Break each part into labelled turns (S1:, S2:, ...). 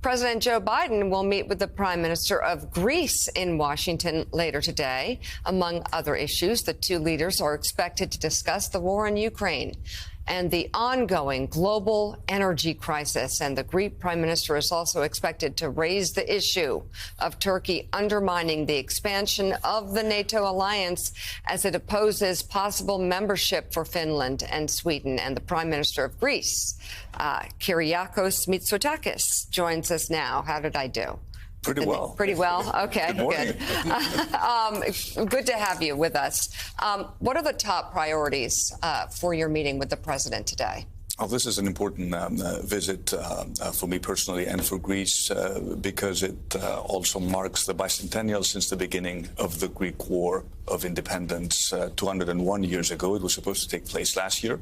S1: President Joe Biden will meet with the Prime Minister of Greece in Washington later today. Among other issues, the two leaders are expected to discuss the war in Ukraine and the ongoing global energy crisis. And the Greek Prime Minister is also expected to raise the issue of Turkey undermining the expansion of the NATO alliance as it opposes possible membership for Finland and Sweden. And the Prime Minister of Greece, Kyriakos Mitsotakis, joins us now. How did I do?
S2: Pretty well.
S1: Pretty well. Okay,
S2: good.
S1: Good to have you with us. What are the top priorities for your meeting with the president today?
S2: Oh, this is an important visit for me personally and for Greece because it also marks the bicentennial since the beginning of the Greek War of Independence 201 years ago. It was supposed to take place last year,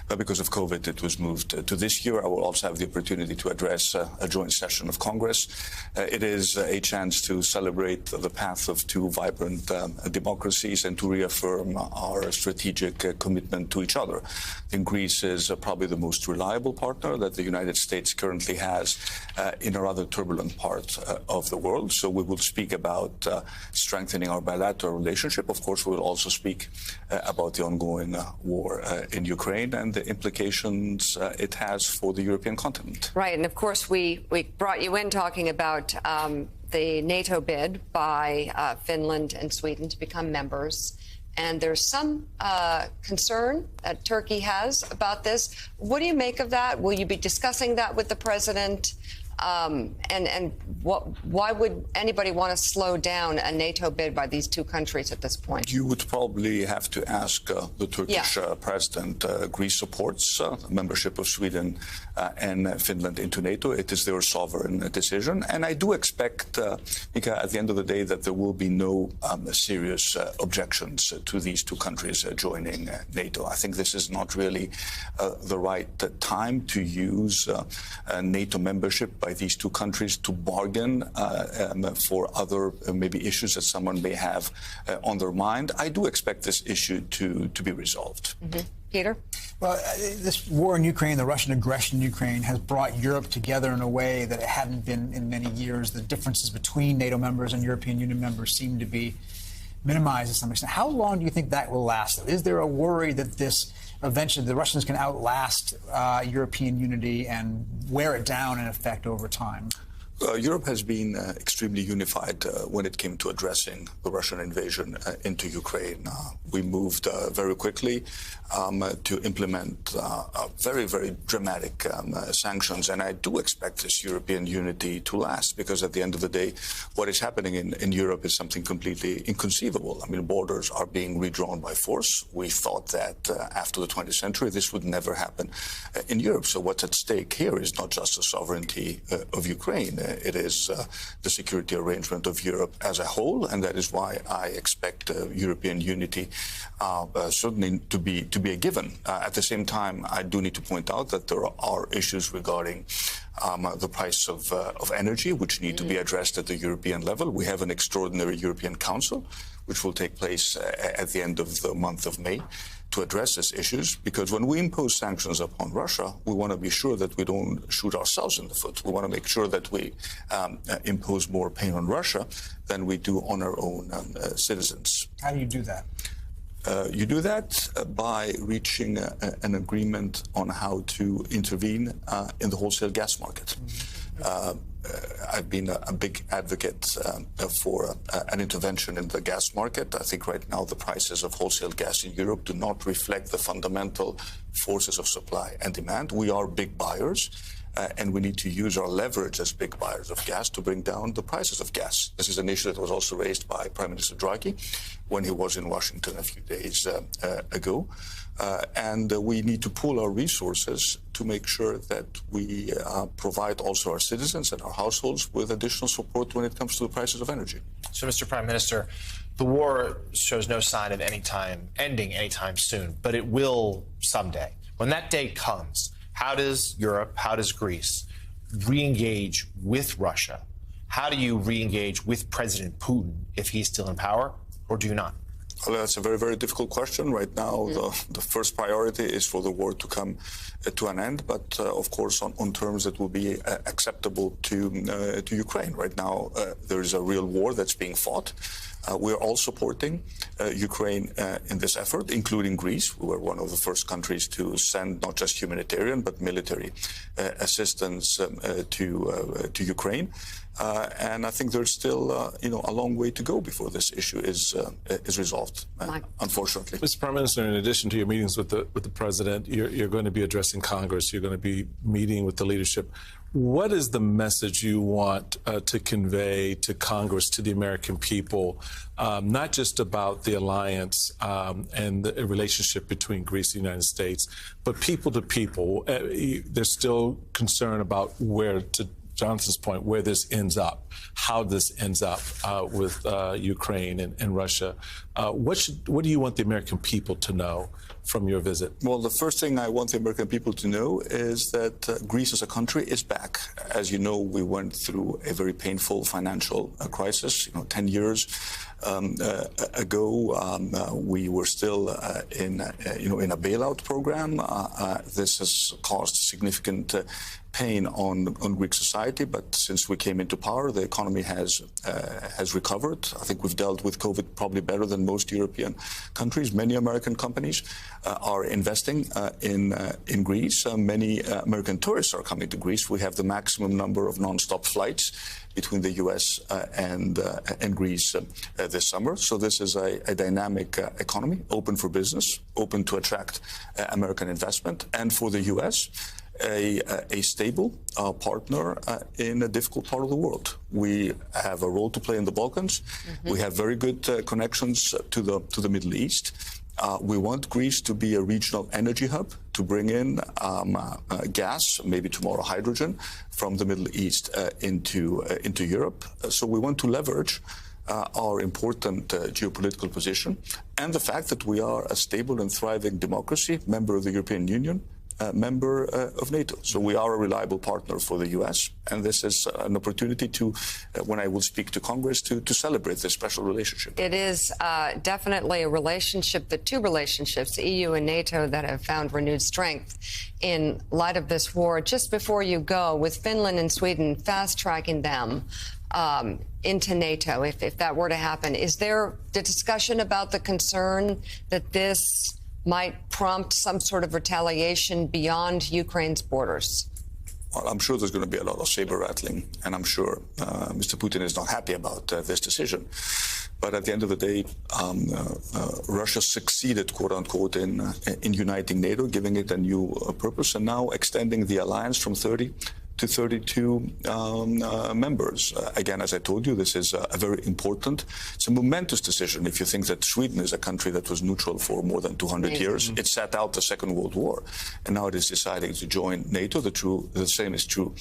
S2: but because of COVID, it was moved to this year. I will also have the opportunity to address a joint session of Congress. It is a chance to celebrate the path of two vibrant democracies and to reaffirm our strategic commitment to each other. I think Greece is probably the most reliable partner that the United States currently has in a rather turbulent part of the world. So we will speak about strengthening our bilateral relationship. Of course, we will also speak about the ongoing war in Ukraine and the implications it has for the European continent.
S1: Right. And of course, we brought you in talking about the NATO bid by Finland and Sweden to become members. And there's some concern that Turkey has about this. What do you make of that? Will you be discussing that with the president? Why would anybody want to slow down a NATO bid by these two countries at this point?
S2: You would probably have to ask the Turkish president. Greece supports membership of Sweden and Finland into NATO. It is their sovereign decision. And I do expect, Mika, at the end of the day, that there will be no serious objections to these two countries joining NATO. I think this is not really the right time to use NATO membership by these two countries to bargain for other maybe issues that someone may have on their mind. I do expect this issue to be resolved.
S1: Mm-hmm. Peter?
S3: Well, this war in Ukraine, the Russian aggression in Ukraine, has brought Europe together in a way that it hadn't been in many years. The differences between NATO members and European Union members seem to be minimized to some extent. How long do you think that will last? Is there a worry that this eventually the Russians can outlast European unity and wear it down in effect over time?
S2: Europe has been extremely unified when it came to addressing the Russian invasion into Ukraine. We moved very quickly to implement very, very dramatic sanctions. And I do expect this European unity to last because at the end of the day, what is happening in Europe is something completely inconceivable. I mean, borders are being redrawn by force. We thought that after the 20th century, this would never happen in Europe. So what's at stake here is not just the sovereignty of Ukraine. It is the security arrangement of Europe as a whole, and that is why I expect European unity certainly to be a given. At the same time, I do need to point out that there are issues regarding the price of energy, which need to be addressed at the European level. We have an extraordinary European Council, which will take place at the end of the month of May, to address these issues, because when we impose sanctions upon Russia, we want to be sure that we don't shoot ourselves in the foot. We want to make sure that we impose more pain on Russia than we do on our own citizens.
S3: How do you do that?
S2: You do that by reaching an agreement on how to intervene in the wholesale gas market. I've been a big advocate for an intervention in the gas market. I think right now the prices of wholesale gas in Europe do not reflect the fundamental forces of supply and demand. We are big buyers. And we need to use our leverage as big buyers of gas to bring down the prices of gas. This is an issue that was also raised by Prime Minister Draghi when he was in Washington a few days ago. And we need to pool our resources to make sure that we provide also our citizens and our households with additional support when it comes to the prices of energy.
S4: So, Mr. Prime Minister, the war shows no sign of ending anytime soon, but it will someday. When that day comes, how does Europe, how does Greece re-engage with Russia? How do you re-engage with President Putin if he's still in power, or do you not?
S2: Well, that's a very, very difficult question. Right now, the first priority is for the war to come to an end, but of course on terms that will be acceptable to Ukraine. Right now, there is a real war that's being fought. We are all supporting Ukraine in this effort, including Greece. We were one of the first countries to send not just humanitarian but military assistance to Ukraine. And I think there's still, a long way to go before this issue is resolved. Unfortunately,
S5: Mr. Prime Minister, in addition to your meetings with the president, you're going to be addressing Congress. You're going to be meeting with the leadership. What is the message you want to convey to Congress, to the American people, not just about the alliance and the relationship between Greece and the United States, but people to people? There's still concern about where, to Jonathan's point, where this ends up, how this ends up with Ukraine and Russia. What do you want the American people to know from your visit?
S2: Well, the first thing I want the American people to know is that Greece as a country is back. As you know, we went through a very painful financial crisis. 10 years ago, we were still in a bailout program. This has caused significant pain on Greek society, but since we came into power, the economy has recovered. I think we've dealt with COVID probably better than most European countries. Many American companies are investing in Greece. Many American tourists are coming to Greece. We have the maximum number of non-stop flights between the U.S. and Greece this summer. So this is a dynamic economy, open for business, open to attract American investment, and for the U.S., a stable partner in a difficult part of the world. We have a role to play in the Balkans. We have very good connections to the Middle East. We want Greece to be a regional energy hub, to bring in gas, maybe tomorrow hydrogen, from the Middle East into Europe. So we want to leverage our important geopolitical position and the fact that we are a stable and thriving democracy, member of the European Union, member of NATO. So we are a reliable partner for the U.S., and this is an opportunity to, when I will speak to Congress, to celebrate this special relationship.
S1: It is definitely a relationship, the two relationships, EU and NATO, that have found renewed strength in light of this war. Just before you go, with Finland and Sweden fast-tracking them into NATO, if that were to happen, is there the discussion about the concern that this might prompt some sort of retaliation beyond Ukraine's borders?
S2: Well, I'm sure there's going to be a lot of saber rattling, and I'm sure Mr. Putin is not happy about this decision. But at the end of the day, Russia succeeded, quote unquote, in uniting NATO, giving it a new purpose, and now extending the alliance from 30 to 32 members. Again, as I told you, this is a very important, it's a momentous decision. If you think that Sweden is a country that was neutral for more than 200 years, it sat out the Second World War, and now it is deciding to join NATO. The same is true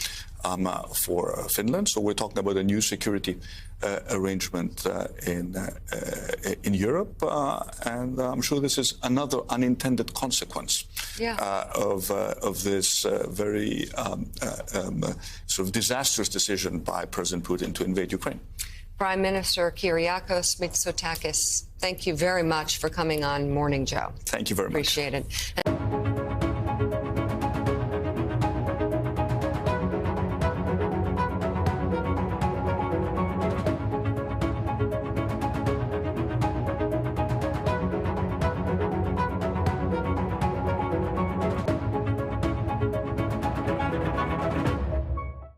S2: for Finland. So we're talking about a new security arrangement in Europe, and I'm sure this is another unintended consequence of this very sort of disastrous decision by President Putin to invade Ukraine.
S1: Prime Minister Kyriakos Mitsotakis, thank you very much for coming on Morning Joe.
S2: Thank you very much.
S1: Appreciate it.